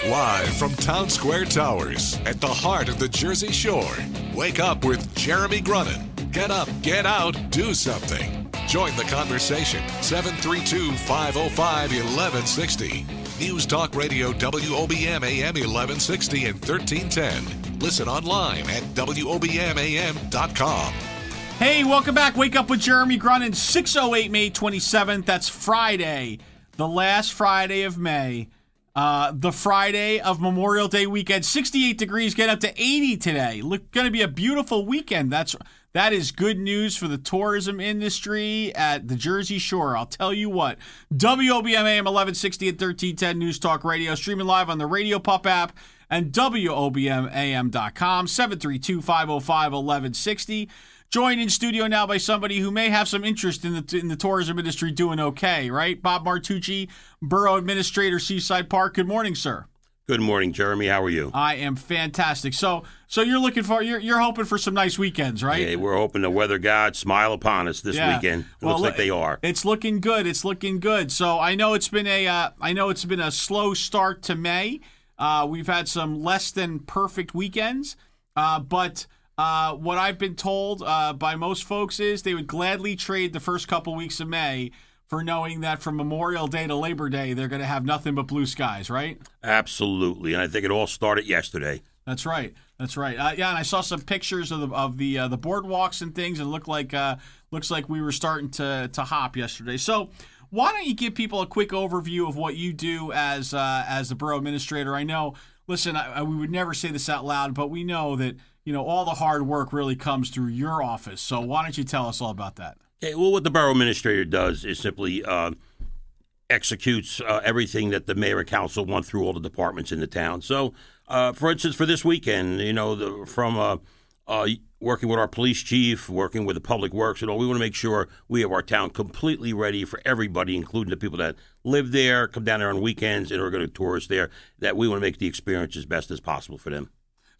Live from Town Square Towers at the heart of the Jersey Shore. Wake up with Jeremy Grunin. Get up, get out, do something. Join the conversation. 732-505-1160. News Talk Radio WOBM AM 1160 and 1310. Listen online at WOBMAM.com. Hey, welcome back. Wake up with Jeremy Grunin. 6:08 May 27th. That's Friday, the last Friday of May. The Friday of Memorial Day weekend. 68 degrees, get up to 80 today. Look, going to be a beautiful weekend. That is good news for the tourism industry at the Jersey Shore. I'll tell you what. WOBM AM 1160 and 1310 News Talk Radio, streaming live on the Radio Pup app and WOBMAM.com. 732-505-1160. Joined in studio now by somebody who may have some interest in the tourism industry doing okay, right? Bob Martucci, Borough Administrator, Seaside Park. Good morning, sir. Good morning, Jeremy. How are you? I am fantastic. So you're hoping for some nice weekends, right? Yeah, we're hoping the weather gods smile upon us this weekend. It looks like they are. It's looking good. It's looking good. So I know it's been a slow start to May. We've had some less than perfect weekends, but what I've been told by most folks is they would gladly trade the first couple weeks of May for knowing that from Memorial Day to Labor Day, they're going to have nothing but blue skies, right? Absolutely, and I think it all started yesterday. That's right. Yeah, and I saw some pictures of the boardwalks and things, and looks like we were starting to hop yesterday. So why don't you give people a quick overview of what you do as the borough administrator? I know. Listen, we would never say this out loud, but we know that all the hard work really comes through your office. So why don't you tell us all about that? Okay, well, what the borough administrator does is simply executes everything that the mayor and council want through all the departments in the town. So, for instance, for this weekend, from working with our police chief, working with the public works and all, we want to make sure we have our town completely ready for everybody, including the people that live there, come down there on weekends, and are going to tourists there, that we want to make the experience as best as possible for them.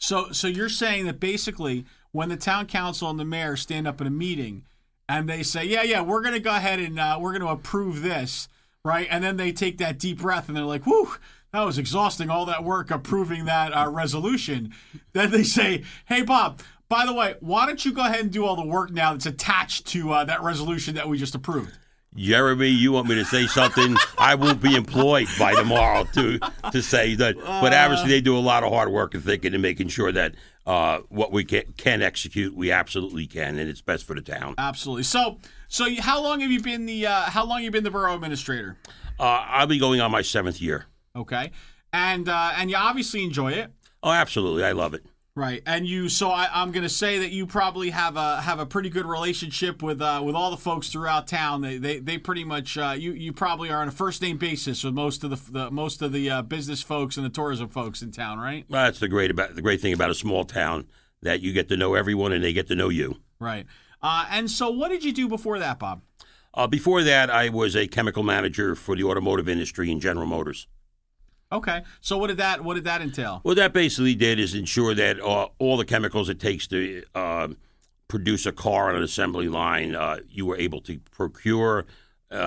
So you're saying that basically when the town council and the mayor stand up in a meeting and they say, yeah, we're going to go ahead and we're going to approve this, right? And then they take that deep breath and they're like, whew, that was exhausting, all that work approving that resolution. Then they say, hey, Bob, by the way, why don't you go ahead and do all the work now that's attached to that resolution that we just approved? Jeremy, you want me to say something? I won't be employed by tomorrow to say that. But obviously, they do a lot of hard work and thinking and making sure that what we can execute, we absolutely can, and it's best for the town. Absolutely. So how long have you been the borough administrator? I'll be going on my 7th year. Okay, and you obviously enjoy it. Oh, absolutely, I love it. Right, and I'm going to say that you probably have a pretty good relationship with all the folks throughout town. They pretty much you probably are on a first name basis with most of the business folks and the tourism folks in town, right? Well, that's the great thing about a small town, that you get to know everyone and they get to know you. Right, and so what did you do before that, Bob? Before that, I was a chemical manager for the automotive industry in General Motors. Okay, so what did that entail? What that basically did is ensure that all the chemicals it takes to produce a car on an assembly line, you were able to procure,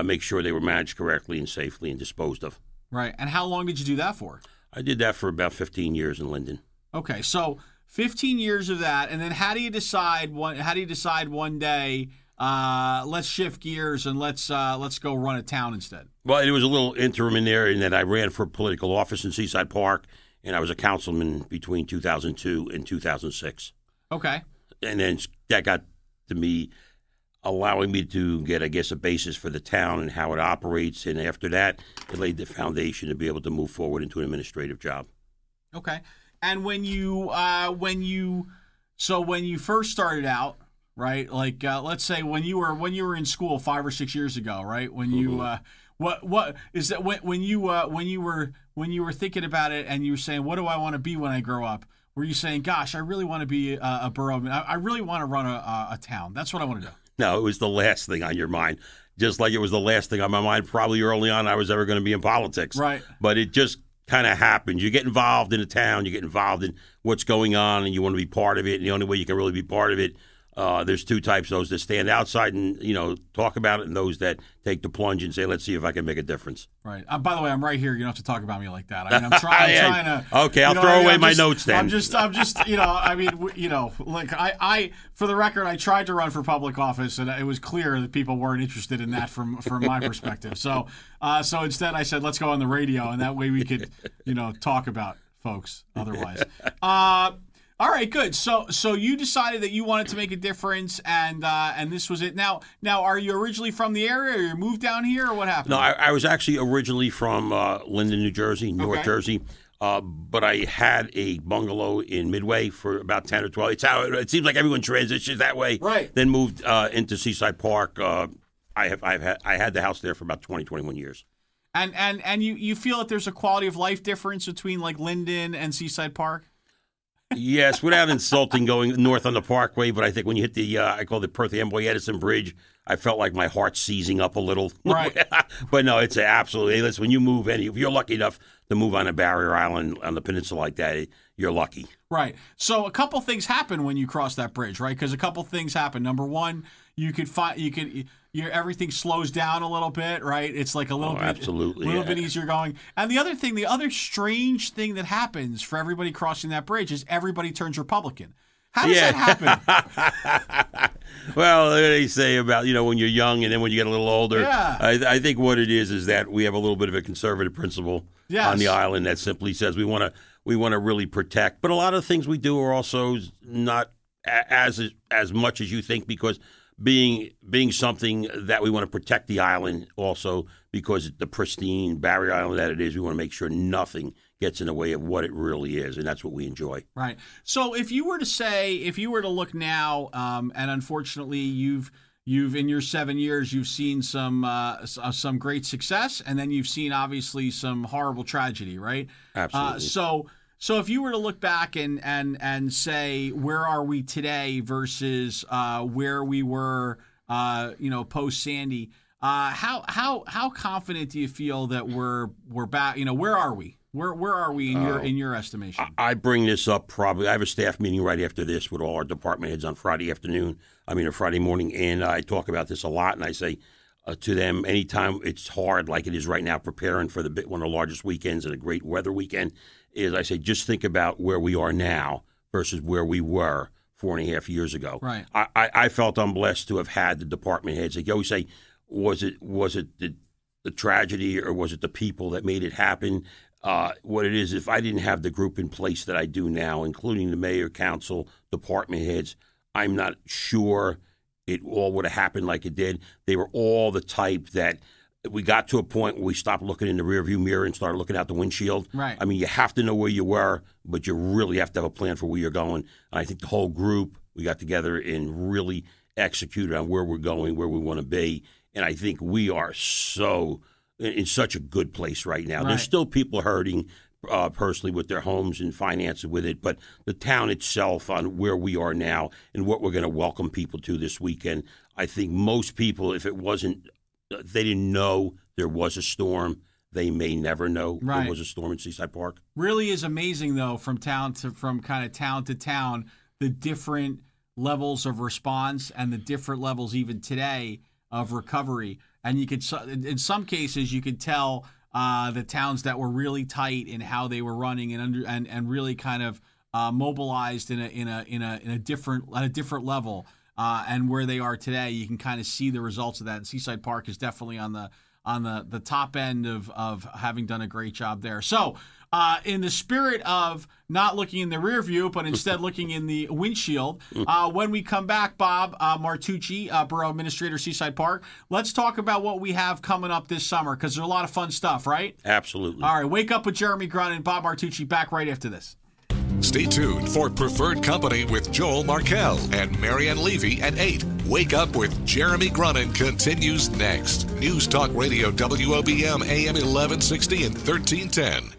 make sure they were managed correctly and safely and disposed of. Right, and how long did you do that for? I did that for about 15 years in Linden. Okay, so 15 years of that, and then how do you decide one day? Let's shift gears and let's go run a town instead. Well, it was a little interim in there in that I ran for political office in Seaside Park, and I was a councilman between 2002 and 2006. Okay. And then that got to me allowing me to get, I guess, a basis for the town and how it operates. And after that, it laid the foundation to be able to move forward into an administrative job. Okay. And when you first started out, right? Like let's say when you were in school 5 or 6 years ago, right? When you what is that when you were thinking about it and you were saying, what do I want to be when I grow up? Were you saying, gosh, I really want to be a borough? I really want to run a town. That's what I want to do. No, it was the last thing on your mind. Just like it was the last thing on my mind probably early on I was ever going to be in politics. Right. But it just kind of happens. You get involved in a town, you get involved in what's going on, and you want to be part of it. And the only way you can really be part of it There's two types: those that stand outside and talk about it, and those that take the plunge and say, "Let's see if I can make a difference." Right. By the way, I'm right here. You don't have to talk about me like that. I mean, I'm trying to. Okay, I'll throw away my notes then. I'm just. Look, I for the record, I tried to run for public office, and it was clear that people weren't interested in that from my perspective. So instead, I said, let's go on the radio, and that way we could, talk about folks. Otherwise. All right, good. So you decided that you wanted to make a difference, and this was it. Now, are you originally from the area, or you moved down here, or what happened? No, I was actually originally from Linden, New Jersey, North Jersey, but I had a bungalow in Midway for about 10 or 12. It's how it seems like everyone transitions that way. Right. Then moved into Seaside Park. I had the house there for about 20, 21 years. And you feel that there's a quality of life difference between like Linden and Seaside Park? Yes, without insulting going north on the Parkway, but I think when you hit the, I call it Perth Amboy Edison Bridge, I felt like my heart seizing up a little. Right. But no, it's absolutely, listen, when you move if you're lucky enough to move on a barrier island on the peninsula like that, you're lucky. Right. So a couple things happen when you cross that bridge, right? Because a couple things happen. Number one, everything slows down a little bit, right? It's like a little bit easier going. And the other strange thing that happens for everybody crossing that bridge is everybody turns Republican. How does that happen? Well, they say about, when you're young and then when you get a little older. Yeah. I think what it is that we have a little bit of a conservative principle on the island that simply says we want to really protect. But a lot of the things we do are also not as much as you think, because being something that we want to protect the island also, because it's the pristine barrier island that it is, we want to make sure nothing gets in the way of what it really is, and that's what we enjoy. Right. So if you were to look now, and unfortunately you've in your 7 years, you've seen some great success, and then you've seen obviously some horrible tragedy, right? Absolutely. So if you were to look back and say, where are we today versus where we were, post Sandy, how confident do you feel that we're back? Where are we? Where are we in your estimation? I bring this up probably. I have a staff meeting right after this with all our department heads on Friday morning, and I talk about this a lot, and I say to them, anytime it's hard like it is right now, preparing for one of the largest weekends and a great weather weekend, is I say, just think about where we are now versus where we were 4.5 years ago. Right. I felt I'm blessed to have had the department heads. They always say, was it the tragedy or was it the people that made it happen? What it is, if I didn't have the group in place that I do now, including the mayor, council, department heads, I'm not sure it all would have happened like it did. They were all the type that we got to a point where we stopped looking in the rearview mirror and started looking out the windshield. Right. I mean, you have to know where you were, but you really have to have a plan for where you're going. And I think the whole group, we got together and really executed on where we're going, where we want to be. And I think we are in such a good place right now. Right. There's still people hurting personally with their homes and finances with it, but the town itself on where we are now and what we're going to welcome people to this weekend, I think most people, if they didn't know there was a storm, they may never know there was a storm in Seaside Park. Really is amazing, though, from kind of town to town, the different levels of response and the different levels even today of recovery. And you could, in some cases, you could tell the towns that were really tight in how they were running and really kind of mobilized in a different level. And where they are today, you can kind of see the results of that. And Seaside Park is definitely on the top end of having done a great job there. So, in the spirit of not looking in the rear view, but instead looking in the windshield, when we come back, Bob Martucci, Borough Administrator, Seaside Park, let's talk about what we have coming up this summer, because there's a lot of fun stuff, right? Absolutely. All right, Wake Up with Jeremy Grunin and Bob Martucci, back right after this. Stay tuned for Preferred Company with Joel Markell and Marianne Levy at 8. Wake Up with Jeremy Grunin continues next. News Talk Radio WOBM AM 1160 and 1310.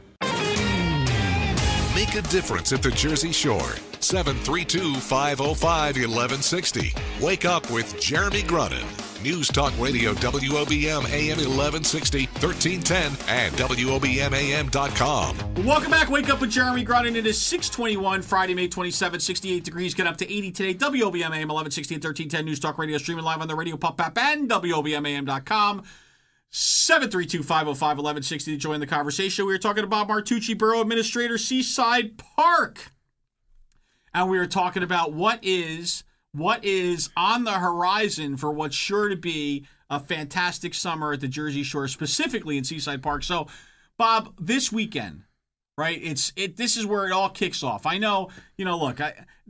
Make a difference at the Jersey Shore. 732-505-1160. Wake Up with Jeremy Grunin. News Talk Radio WOBM AM 1160, 1310, and WOBMAM.com. Welcome back. Wake up with Jeremy Grunin. It is 6:21, Friday, May 27, 68 degrees. Get up to 80 today. WOBMAM 1160 and 1310. News Talk Radio streaming live on the Radio Pop app and WOBMAM.com. 732-505-1160 to join the conversation. We were talking to Bob Martucci, Borough Administrator, Seaside Park. And we were talking about what is on the horizon for what's sure to be a fantastic summer at the Jersey Shore, specifically in Seaside Park. So, Bob, this weekend, right? This is where it all kicks off. I know, look,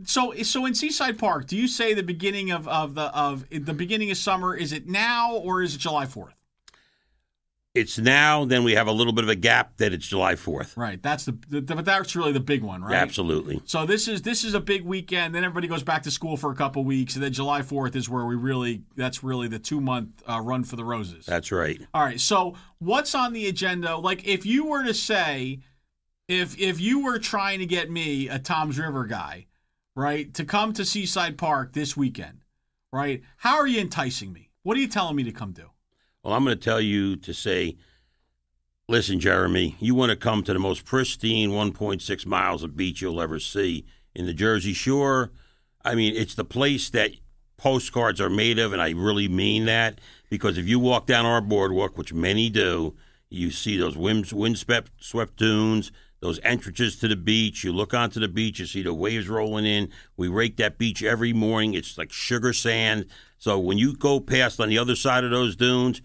so in Seaside Park, do you say the beginning of the beginning of summer, is it now or is it July 4th? It's now, then we have a little bit of a gap, that it's July 4th. Right. But that's really the big one, right? Absolutely. So this is a big weekend. Then everybody goes back to school for a couple weeks, and then July 4th is where that's really the 2-month run for the roses. That's right. All right. So what's on the agenda? Like, if you were to say, if you were trying to get me, a Toms River guy, right, to come to Seaside Park this weekend, right, how are you enticing me? What are you telling me to come do? Well, I'm going to tell you to say, listen, Jeremy, you want to come to the most pristine 1.6 miles of beach you'll ever see in the Jersey Shore. I mean, it's the place that postcards are made of, and I really mean that, because if you walk down our boardwalk, which many do, you see those windswept dunes, those entrances to the beach. You look onto the beach, you see the waves rolling in. We rake that beach every morning. It's like sugar sand. So when you go past on the other side of those dunes,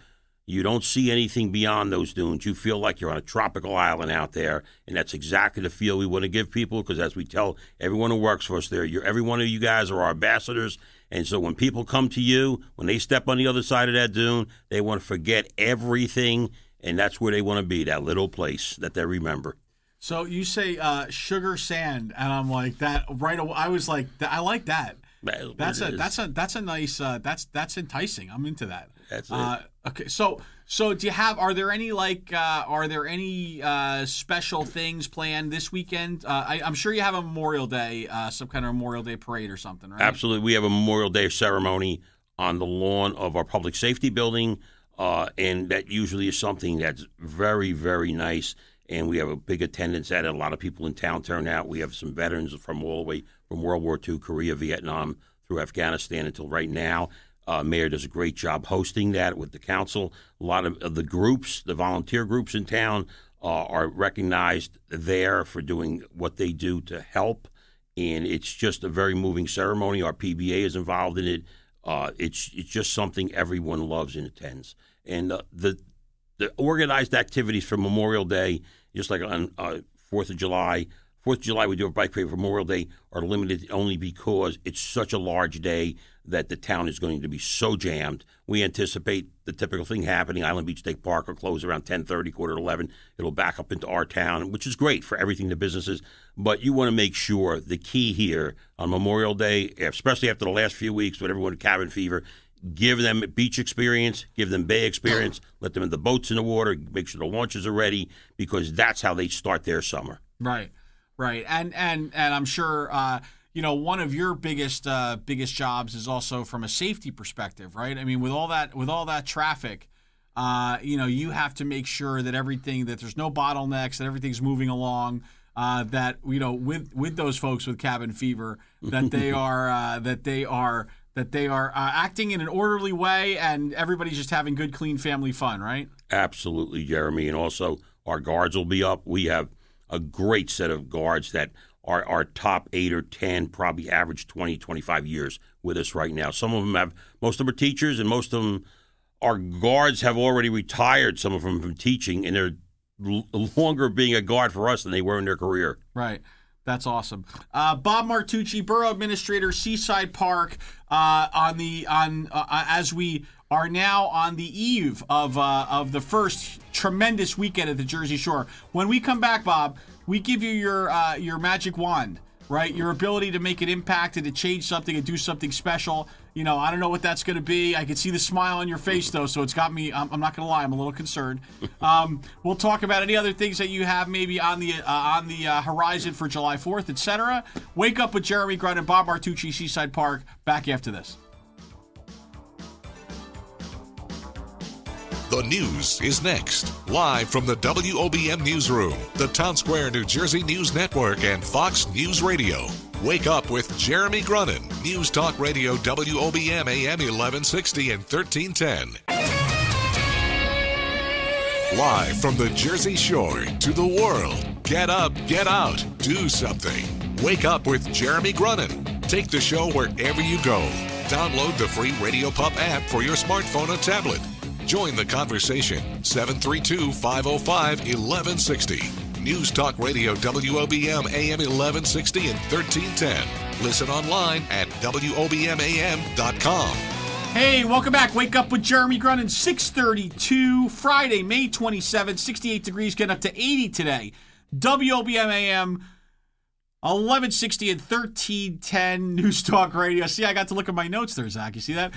you don't see anything beyond those dunes. You feel like you're on a tropical island out there, and that's exactly the feel we want to give people, because as we tell everyone who works for us there, every one of you guys are our ambassadors, and so when people come to you, when they step on the other side of that dune, they want to forget everything, and that's where they want to be, that little place that they remember. So you say sugar sand, and I'm like that right away. I was like, I like that. That's a nice. That's enticing. I'm into that. That's it. Okay, so do you have? Are there any special things planned this weekend? I'm sure you have a Memorial Day, some kind of Memorial Day parade or something, right? Absolutely, we have a Memorial Day ceremony on the lawn of our public safety building, and that usually is something that's very, very nice. And we have a big attendance at it. A lot of people in town turn out. We have some veterans from all the way from World War II, Korea, Vietnam, through Afghanistan until right now. Mayor does a great job hosting that with the council. A lot of the groups, the volunteer groups in town, are recognized there for doing what they do to help. And it's just a very moving ceremony. Our PBA is involved in it. It's just something everyone loves and attends. And the organized activities for Memorial Day, just like on 4th of July. 4th of July, we do a bike parade. For Memorial Day are limited only because it's such a large day that the town is going to be so jammed. We anticipate the typical thing happening. Island Beach State Park will close around 10:30, quarter to 11. It'll back up into our town, which is great for everything, the businesses. But you want to make sure the key here on Memorial Day, especially after the last few weeks with everyone with cabin fever, give them beach experience, give them bay experience, let them in the boats in the water, make sure the launches are ready, because that's how they start their summer. Right. And I'm sure one of your biggest jobs is also from a safety perspective, right? I mean, with all that traffic, you have to make sure that that there's no bottlenecks, that everything's moving along. That with those folks with cabin fever, that they are acting in an orderly way, and everybody's just having good, clean family fun, right? Absolutely, Jeremy. And also, our guards will be up. We have a great set of guards that are our top 8 or 10, probably average 20, 25 years with us right now. Most of them are teachers, and most of them, our guards have already retired, some of them from teaching, and they're longer being a guard for us than they were in their career. Right. That's awesome. Bob Martucci, Borough Administrator, Seaside Park, as we are now on the eve of the first tremendous weekend at the Jersey Shore. When we come back, Bob, we give you your magic wand, right? Your ability to make an impact and to change something and do something special. I don't know what that's going to be. I can see the smile on your face, though, so it's got me, I'm not going to lie, I'm a little concerned. We'll talk about any other things that you have maybe on the horizon for July 4th, etc. Wake up with Jeremy Grunin and Bob Martucci, Seaside Park. Back after this. The news is next. Live from the WOBM Newsroom, the Town Square, New Jersey News Network, and Fox News Radio. Wake up with Jeremy Grunin. News Talk Radio WOBM AM 1160 and 1310. Live from the Jersey Shore to the world. Get up, get out, do something. Wake up with Jeremy Grunin. Take the show wherever you go. Download the free Radio Pup app for your smartphone or tablet. Join the conversation. 732-505-1160. News Talk Radio WOBM AM 1160 and 1310. Listen online at WOBMAM.com. Hey, welcome back. Wake up with Jeremy Grunin, 6:32, Friday, May 27th, 68 degrees, getting up to 80 today. WOBM AM 1160 and 1310 News Talk Radio. See, I got to look at my notes there, Zach. You see that?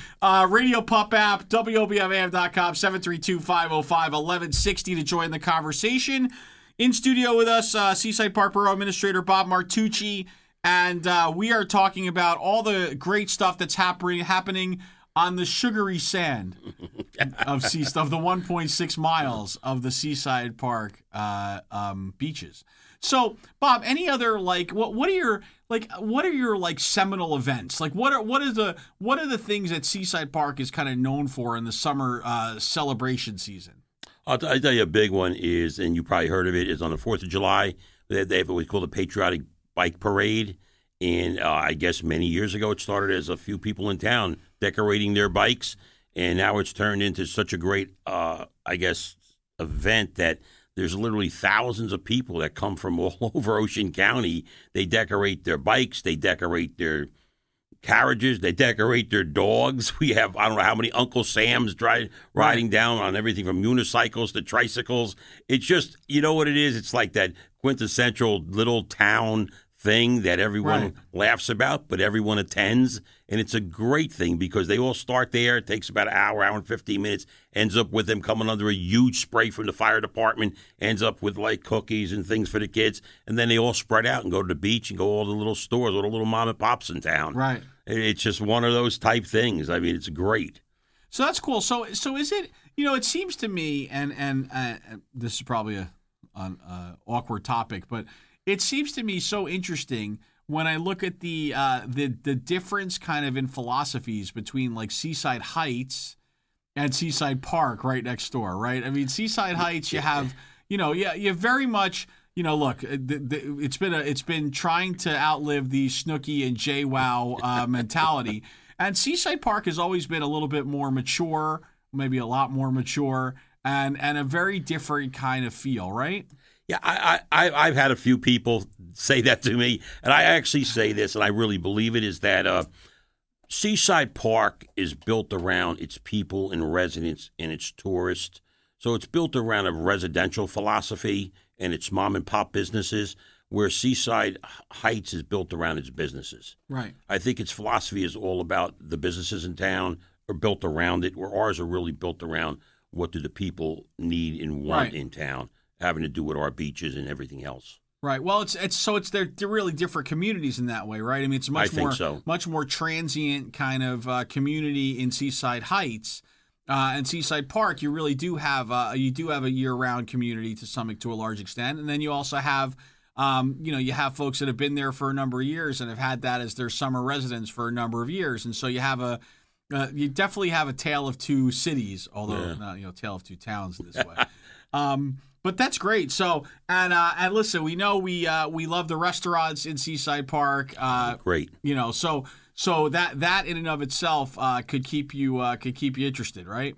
Radio Pup app, WOBMAM.com, 732-505-1160 to join the conversation. In studio with us, Seaside Park Borough Administrator Bob Martucci, and we are talking about all the great stuff that's happening on the sugary sand of the 1.6 miles of the Seaside Park beaches. So, Bob, any other what are your seminal events? Like what are the things that Seaside Park is kind of known for in the summer celebration season? I'll tell you a big one is, and you probably heard of it, is on the 4th of July. They have what we call the Patriotic Bike Parade. And I guess many years ago it started as a few people in town decorating their bikes. And now it's turned into such a great, event that there's literally thousands of people that come from all over Ocean County. They decorate their bikes. They decorate their carriages. They decorate their dogs. We have, I don't know how many Uncle Sams riding down on everything from unicycles to tricycles. It's just, you know what it is? It's like that quintessential little town thing that everyone laughs about, but everyone attends. And it's a great thing because they all start there. It takes about an hour and 15 minutes, ends up with them coming under a huge spray from the fire department, ends up with like cookies and things for the kids. And then they all spread out and go to the beach and go to all the little stores, all the little mom and pops in town. Right. It's just one of those type things. I mean, it's great. So that's cool. So is it, it seems to me, and this is probably an awkward topic, but it seems to me so interesting when I look at the difference kind of in philosophies between like Seaside Heights and Seaside Park right next door, right? I mean, Seaside Heights, you have, you very much, look, it's been trying to outlive the Snooki and JWoww mentality, and Seaside Park has always been a little bit more mature, maybe a lot more mature, and a very different kind of feel, right? Yeah, I've had a few people say that to me, and I actually say this, and I really believe it, is that Seaside Park is built around its people and residents and its tourists. So it's built around a residential philosophy and its mom and pop businesses, where Seaside Heights is built around its businesses. Right. I think its philosophy is all about the businesses in town are built around it, where ours are really built around what do the people need and want in town, having to do with our beaches and everything else. Right. Well, they're really different communities in that way, right? I mean, it's much more transient kind of community in Seaside Heights, and Seaside Park. You really do have a year-round community to a large extent, and then you also have, you have folks that have been there for a number of years and have had that as their summer residence for a number of years, and so you have you definitely have a tale of two cities, although not tale of two towns this way. But that's great. So and listen, we know we love the restaurants in Seaside Park. Great. So that in and of itself could keep you interested, right?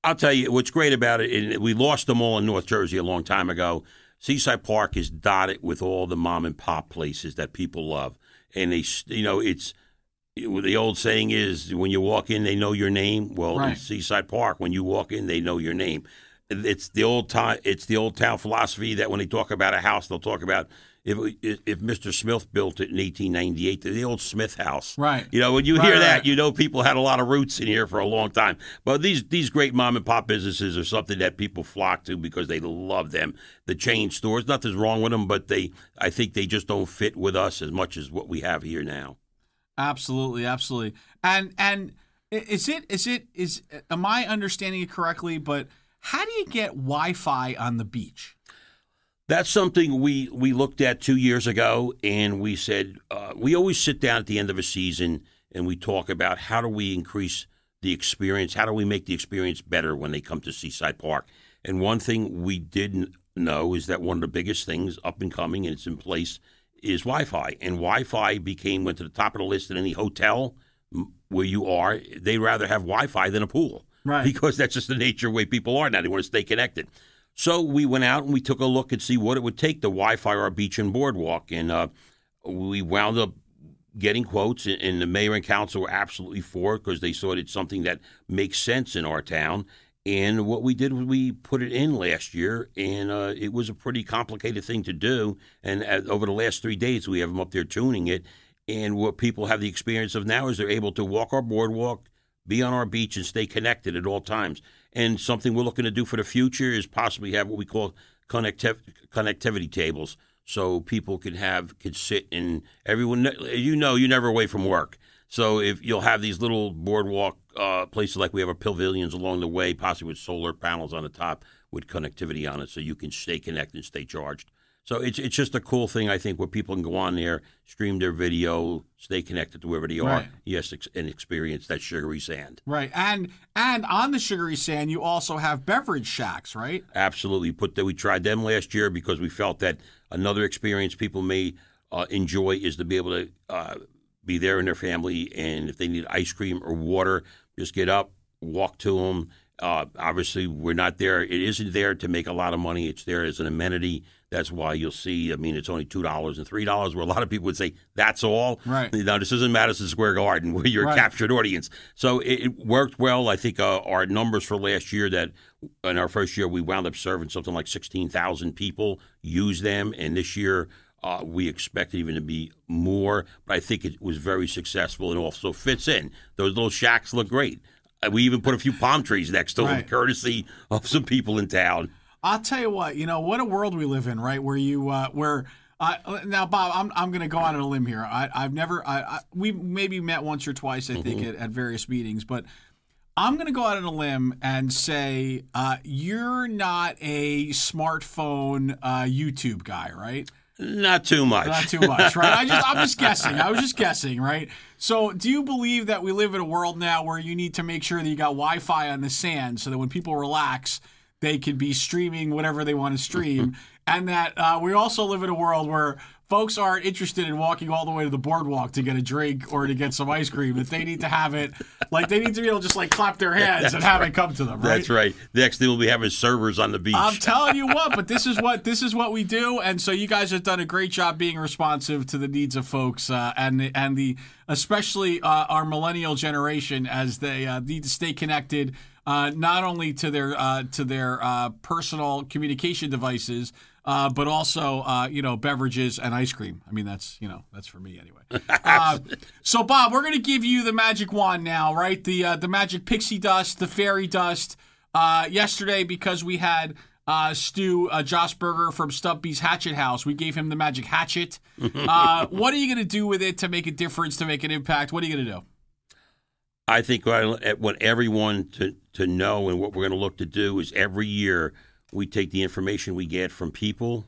I'll tell you what's great about it. And we lost them all in North Jersey a long time ago. Seaside Park is dotted with all the mom and pop places that people love, and it's the old saying is when you walk in, they know your name. Well, in Seaside Park, when you walk in, they know your name. It's the old town philosophy that when they talk about a house, they'll talk about if Mr. Smith built it in 1898, the old Smith house. Right. When you hear that, people had a lot of roots in here for a long time. But these great mom and pop businesses are something that people flock to because they love them. The chain stores, nothing's wrong with them, but I think they just don't fit with us as much as what we have here now. Absolutely, absolutely. And am I understanding it correctly? But How do you get Wi-Fi on the beach? That's something we looked at 2 years ago, and we said we always sit down at the end of a season and we talk about how do we increase the experience, how do we make the experience better when they come to Seaside Park. And one thing we didn't know is that one of the biggest things up and coming, and it's in place, is Wi-Fi. And Wi-Fi went to the top of the list at any hotel where you are. They'd rather have Wi-Fi than a pool. Right. Because that's just the nature of the way people are now. They want to stay connected. So we went out and we took a look and see what it would take to Wi-Fi our beach and boardwalk. And we wound up getting quotes, and the mayor and council were absolutely for it because they thought it's something that makes sense in our town. And what we did was we put it in last year, and it was a pretty complicated thing to do. And over the last 3 days, we have them up there tuning it. And what people have the experience of now is they're able to walk our boardwalk, be on our beach, and stay connected at all times. And something we're looking to do for the future is possibly have what we call connectivity tables, so people could sit and everyone, you're never away from work. So if you'll have these little boardwalk places like we have our pavilions along the way, possibly with solar panels on the top with connectivity on it, so you can stay connected and stay charged. So it's just a cool thing, I think, where people can go on there, stream their video, stay connected to wherever they are, right. Yes, and experience that sugary sand. Right, and on the sugary sand, you also have beverage shacks, right? Absolutely. We tried them last year because we felt that another experience people may enjoy is to be able to be there in their family, and if they need ice cream or water, just get up, walk to them. Obviously, we're not there. It isn't there to make a lot of money. It's there as an amenity. That's why you'll see, it's only $2 and $3, where a lot of people would say, that's all. Right. Now, this isn't Madison Square Garden where you're a captured audience. So it worked well. I think our numbers for last year, that in our first year, we wound up serving something like 16,000 people use them. And this year, we expect it even to be more. But I think it was very successful and also fits in. Those little shacks look great. We even put a few palm trees next to them, courtesy of some people in town. I'll tell you what, what a world we live in, right? Where you, now, Bob, I'm going to go out on a limb here. We've maybe met once or twice, I think, at various meetings, but I'm going to go out on a limb and say you're not a smartphone YouTube guy, right? Not too much. Not too much, right? I'm just guessing. I was just guessing, right? So do you believe that we live in a world now where you need to make sure that you got Wi-Fi on the sand so that when people relax, they can be streaming whatever they want to stream, and that we also live in a world where folks aren't interested in walking all the way to the boardwalk to get a drink or to get some ice cream, that they need to have it, like they need to be able to just like clap their hands and have it come to them, right? That's right. Next thing we'll be having servers on the beach. I'm telling you what, but this is what we do, and so you guys have done a great job being responsive to the needs of folks, and the especially our millennial generation, as they need to stay connected. Not only to their personal communication devices, but also beverages and ice cream. I mean, that's for me anyway. So Bob, we're going to give you the magic wand now, right? The magic pixie dust, the fairy dust. Yesterday, because we had Stu Josberger from Stumpy's Hatchet House, we gave him the magic hatchet. What are you going to do with it to make a difference, to make an impact? What are you going to do? I think I want everyone to know, and what we're going to look to do is every year we take the information we get from people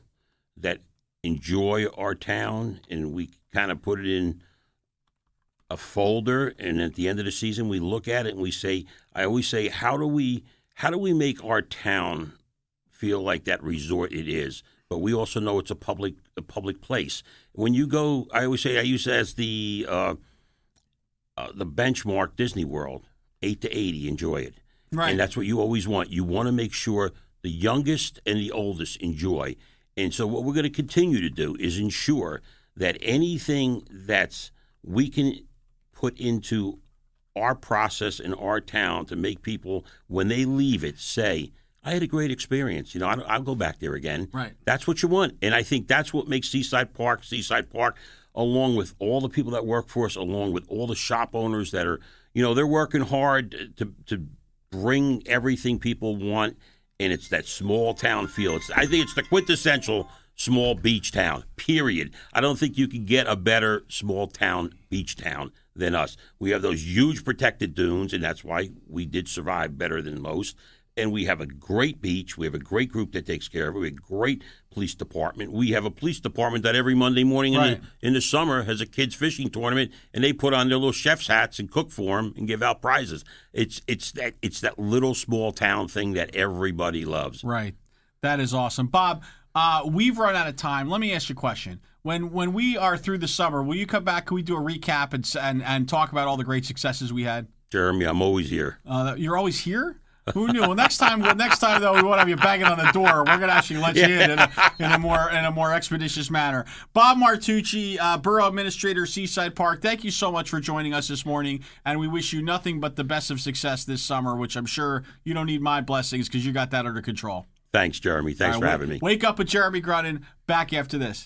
that enjoy our town, and we kind of put it in a folder, and at the end of the season we look at it and we say, I always say, how do we make our town feel like that resort it is? But we also know it's a public place. When you go, I always say, I use it as the benchmark Disney World, 8 to 80, enjoy it. Right. And that's what you always want. You want to make sure the youngest and the oldest enjoy. And so what we're going to continue to do is ensure that anything that's we can put into our process in our town to make people, when they leave it, say, I had a great experience. I'll go back there again. Right. That's what you want. And I think that's what makes Seaside Park, along with all the people that work for us, along with all the shop owners that are, they're working hard to bring everything people want, and it's that small town feel. I think it's the quintessential small beach town, period. I don't think you can get a better small town beach town than us. We have those huge protected dunes, and that's why we did survive better than most. and we have a great beach. We have a great group that takes care of it. We have a great police department. We have a police department that every Monday morning in the summer has a kids fishing tournament, and they put on their little chef's hats and cook for them and give out prizes. It's that little small town thing that everybody loves. Right. That is awesome. Bob, we've run out of time. Let me ask you a question. When we are through the summer, will you come back? Can we do a recap and talk about all the great successes we had? Jeremy, I'm always here. You're always here? Who knew? Well, next time though, we won't have you banging on the door. We're going to actually let you in a more expeditious manner. Bob Martucci, Borough Administrator, Seaside Park. Thank you so much for joining us this morning, and we wish you nothing but the best of success this summer. Which I'm sure you don't need my blessings because you got that under control. Thanks, Jeremy. Thanks for having me. Wake up with Jeremy Grunin. Back after this.